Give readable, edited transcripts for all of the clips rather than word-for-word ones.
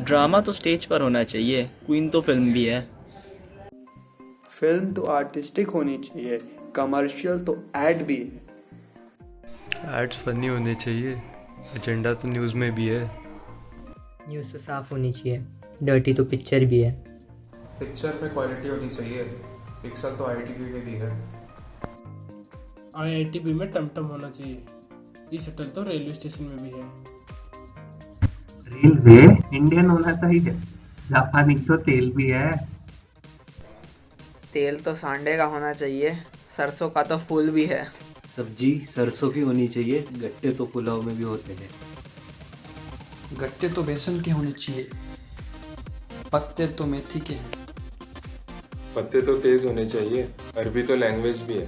Drama तो stage पर होना चाहिए, क्वीन तो फिल्म भी है। फिल्म तो आर्टिस्टिक होनी चाहिए, कमर्शियल तो ऐड भी है। एड्स फनी होने चाहिए, एजेंडा तो न्यूज़ में भी है। न्यूज़ तो साफ होनी चाहिए, डर्टी तो पिक्चर भी है। पिक्चर में क्वालिटी होनी चाहिए, पिक्सल तो आईटीवी में भी है। आईआईटीबी में टमटम होना चाहिए, ई शटल तो रेलवे स्टेशन में भी है। रेलवे इंडियन होना चाहिए, जापानी तो तेल भी है। तेल तो सांडे का होना चाहिए, सरसों का तो फूल भी है। सब्जी सरसों की होनी चाहिए, गट्टे तो पुलाव में भी होते हैं। गट्टे तो बेसन के होने चाहिए, पत्ते तो मेथी के हैं। पत्ते तो तेज होने चाहिए, अरबी तो लैंग्वेज भी है।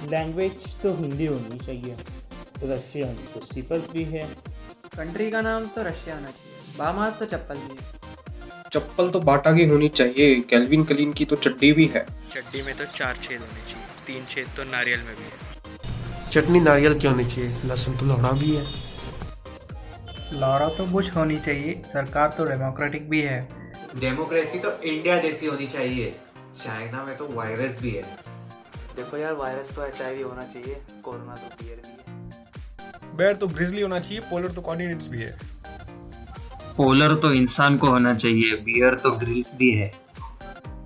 लैंग्वेज तो हिंदी होनी चाहिए, रशियन तो स्टीपल्स भी है। कंट्री का नाम तो रशिया होना चाहिए, बामास तो चप्पल भी है। चप्पल तो बाटा की होनी चाहिए, कैल्विन क्लीन की तो चड्डी भी है। चड्डी में तो 4 छेद होने चाहिए, 3 छेद तो नारियल में भी है। चटनी नारियल की होनी चाहिए, लहसुन तो लौड़ा भी है। लौड़ा तो बुश होनी चाहिए, सरकार तो डेमोक्रेटिक भी है। डेमोक्रेसी तो इंडिया जैसी होनी चाहिए, चाइना में तो वायरस भी है। देखो यार, वायरस तो एचआईवी होना चाहिए, कोरोना तो बियर भी है। बेर तो ग्रिजली होना चाहिए, पोलर तो कॉर्डिनेट्स भी है। पोलर तो इंसान को होना चाहिए, बियर तो ग्रिल्स भी है।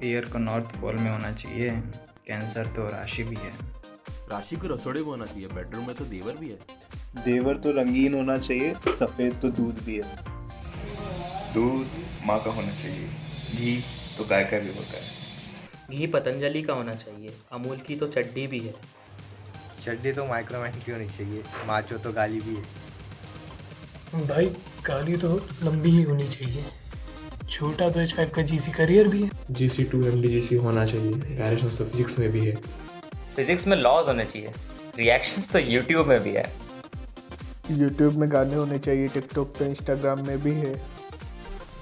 बियर को नॉर्थ पोल में होना चाहिए, कैंसर तो राशि भी है। राशि को रसोड़े को होना चाहिए, बेडरूम में तो देवर भी है। देवर तो रंगीन होना चाहिए, सफ़ेद तो दूध भी है। दूध माँ का होना चाहिए, घी तो गाय का भी होता है। घी पतंजलि का होना चाहिए, अमूल की तो चड्डी भी है। चड्डी तो माइक्रोमैन की होनी चाहिए, माचो तो गाली भी है। भाई गाली तो लंबी ही होनी चाहिए, छोटा तो H5 का जीसी करियर भी है। GC2 MDGC होना चाहिए, डायरेक्शन ऑफ फिजिक्स में भी है। फिजिक्स में लॉज होने चाहिए, रिएक्शंस तो यूट्यूब में भी है। यूट्यूब में गाने होने चाहिए, टिकटॉक पे इंस्टाग्राम में भी है।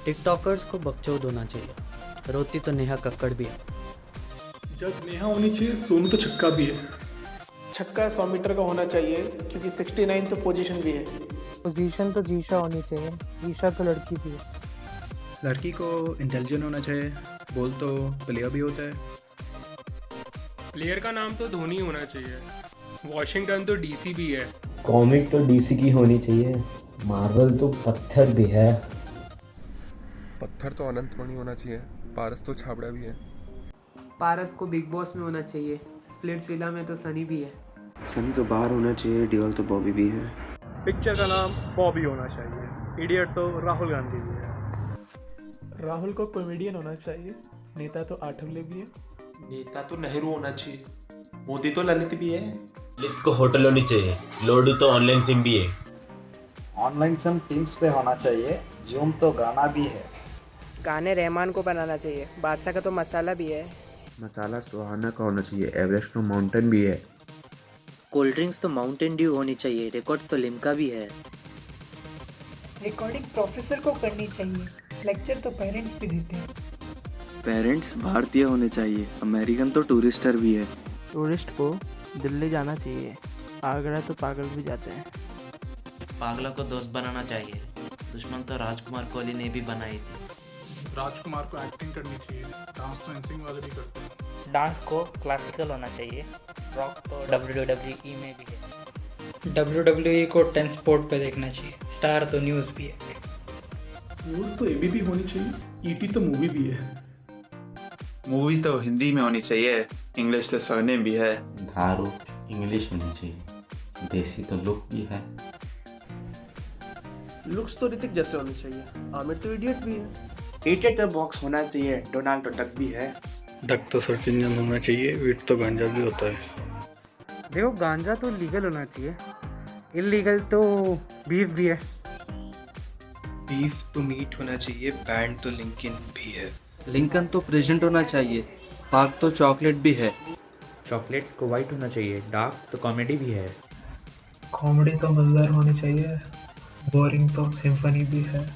टिकटॉकर्स को बकचोद होना चाहिए, रोती तो नेहा कक्कड़ भी है। जब नेहा होनी चाहिए, सोनू तो छक्का भी है। छक्का 100 मीटर का होना चाहिए, क्योंकि 69 तो पोजीशन भी है। पोजीशन तो जीशा होनी चाहिए, जीशा तो लड़की भी है। लड़की को इंटेलिजेंट होना चाहिए, बोल तो प्लेयर भी होता है। प्लेयर का नाम तो धोनी होना चाहिए, वॉशिंगटन तो डीसी भी है। कॉमिक तो डीसी की होनी चाहिए, मार्वल तो पत्थर भी है। पत्थर तो अनंतमणि होना चाहिए, पारस तो छाबड़ा भी है। पारस को बिग बॉस में होना चाहिए, स्प्लिट्स विला में तो सनी भी है। सनी तो बाहर होना चाहिए, ड्यूल तो बॉबी भी है। पिक्चर का नाम बॉबी होना चाहिए, इडियट तो राहुल गांधी भी है। राहुल को कॉमेडियन होना चाहिए, नेता तो आठवले भी है। नेता तो नेहरू होना चाहिए, मोदी तो ललित भी है। ललित को होटल होनी चाहिए, लोडू तो ऑनलाइन सिम भी है। ऑनलाइन सिम टीम्स पे होना चाहिए, जूम तो गाना भी है। गाने रहमान को बनाना चाहिए, बादशाह का तो मसाला भी है। मसाला सुहाना का होना चाहिए, एवरेस्ट का माउंटेन भी है। कोल्ड ड्रिंक्स तो माउंटेन ड्यू होनी चाहिए, रिकॉर्ड्स तो लिम्का भी है। रिकॉर्डिंग प्रोफेसर को करनी चाहिए, लेक्चर तो पेरेंट्स भी देते हैं। पेरेंट्स भारतीय होने चाहिए, अमेरिकन तो टूरिस्टर भी है। टूरिस्ट को दिल्ली जाना चाहिए, आगरा तो पागल भी जाते हैं। पागलों को दोस्त बनाना चाहिए, दुश्मन तो राजकुमार कोहली ने भी बनाई थी। राजकुमार को एक्टिंग करनी चाहिए, डांस तो एनसिंग वाले भी करते हैं। डांस को क्लासिकल होना चाहिए, रॉक तो WWE में भी है। WWE को 10 स्पोर्ट पे देखना चाहिए, स्टार तो न्यूज़ भी है। न्यूज़ तो ABP होनी चाहिए, ET तो मूवी भी है। मूवी तो हिंदी में होनी चाहिए, इंग्लिश तो सरनेम भी है। धारू इंग्लिश होनी चाहिए, देसी तो लुक भी है। लुक्स तो ऋतिक जैसे होने चाहिए, आमिर तो इडियट भी है। इडियट तो बॉक्स होना चाहिए, डोनाल्ड तो डक भी है। डक तो सर्च इंजन होना चाहिए, वीट तो गांजा भी होता है। देखो गांजा तो लीगल होना चाहिए, इलीगल तो बीफ भी है। बीफ तो मीट होना चाहिए, बैंड तो लिंकन भी है। लिंकन तो प्रेजेंट होना चाहिए, पार्क तो चॉकलेट भी है। चॉकलेट को वाइट होना चाहिए, डार्क तो कॉमेडी भी है। कॉमेडी तो मजेदार होनी चाहिए, बोरिंग तो सिम्फनी भी है।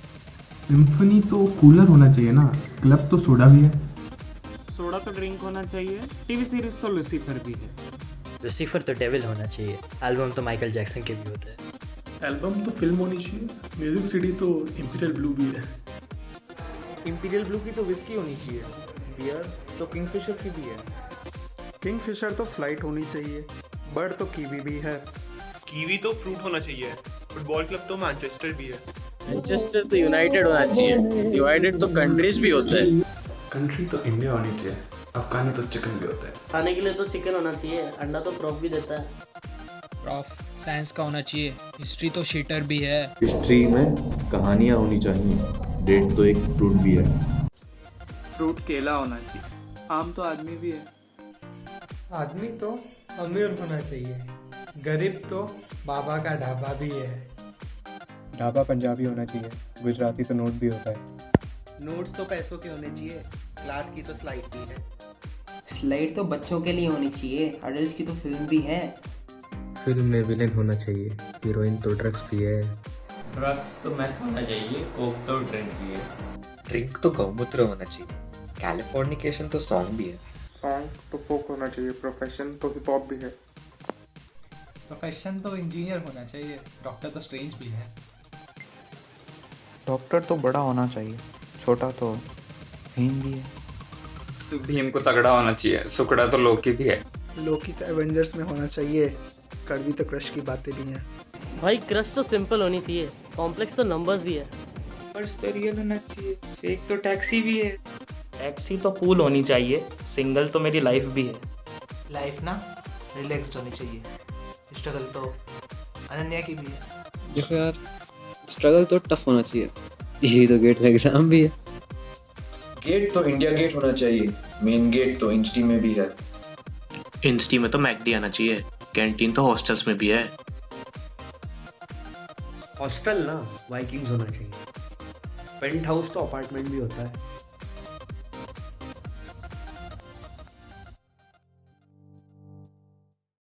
सिम्फनी तो कूलर होना चाहिए ना, क्लब तो सोडा भी है। सोडा तो ड्रिंक होना चाहिए, टीवी सीरीज तो लूसीफर भी है। लूसीफर तो डेविल होना चाहिए, एल्बम तो माइकल जैक्सन के भी होते हैं। एल्बम तो फिल्म होनी चाहिए, म्यूजिक सीडी तो इंपीरियल ब्लू भी है। इंपीरियल ब्लू की तो विस्की होनी चाहिए, बियर तो किंगफिशर की भी है। किंगफिशर तो फ्लाइट होनी चाहिए, बर्ड तो कीवी भी है। कीवी तो फ्रूट होना चाहिए, फुटबॉल क्लब तो मैनचेस्टर भी है। मैनचेस्टर तो यूनाइटेड होना चाहिए, डिवाइडेड तो कंट्रीज भी होता है। कंट्री तो इंडिया होनी चाहिए, अफगानी तो चिकन भी होता है। खाने के लिए तो चिकन होना चाहिए, अंडा तो प्रॉफ भी देता है। प्रॉफ साइंस का होना चाहिए, हिस्ट्री तो शीटर भी है। हिस्ट्री में कहानियाँ होनी चाहिए, डेट तो एक फ्रूट भी है। फ्रूट केला होना चाहिए, आम तो आदमी भी है। आदमी तो अमीर होना चाहिए, गरीब तो बाबा का ढाबा भी है। ढाबा पंजाबी होना चाहिए, गुजराती तो नोट भी होता है। नोट्स तो पैसों के होने चाहिए, क्लास की तो स्लाइड भी है। स्लाइड तो बच्चों के लिए होनी चाहिए, अडल्ट की तो फिल्म भी है। फिल्म में विलेन होना चाहिए, हीरोइन तो ड्रग्स भी है। ड्रग्स तो मैथ होना चाहिए, कोक तो ड्रिंक भी है। ड्रिंक तो गौमूत्र होना चाहिए, कैलिफोर्निकेशन तो सॉन्ग भी है। सॉन्ग तो फोक होना चाहिए, प्रोफेशन तो हिप हॉप भी है। प्रोफेशन तो इंजीनियर होना चाहिए, डॉक्टर तो स्ट्रेंज भी है। डॉक्टर तो बड़ा होना चाहिए, छोटा तो भीम भी है। भीम को तगड़ा होना चाहिए, सुकड़ा तो लोकी भी है। लोकी तो एवेंजर्स में होना चाहिए, कड़वी तो क्रश की बातें भी हैं। भाई क्रश तो सिंपल होनी चाहिए, कॉम्प्लेक्स तो नंबर्स भी है। पर्स तो रियल होना चाहिए, फेक तो टैक्सी भी है। टैक्सी तो कूल होनी चाहिए, सिंगल तो मेरी लाइफ भी है। लाइफ ना रिलैक्स्ड होनी चाहिए, स्ट्रगल तो अनन्या की भी है। देखो यार, स्ट्रगल तो टफ होना चाहिए, इसी तो गेट एग्जाम भी है। गेट तो इंडिया गेट होना चाहिए, मेन गेट तो इंस्टी में भी है। इंस्टी में तो मैकडी आना चाहिए, कैंटीन तो हॉस्टल्स में भी है। हॉस्टल ना वाइकिंग्स होना चाहिए, पेंट हाउस तो अपार्टमेंट भी होता है।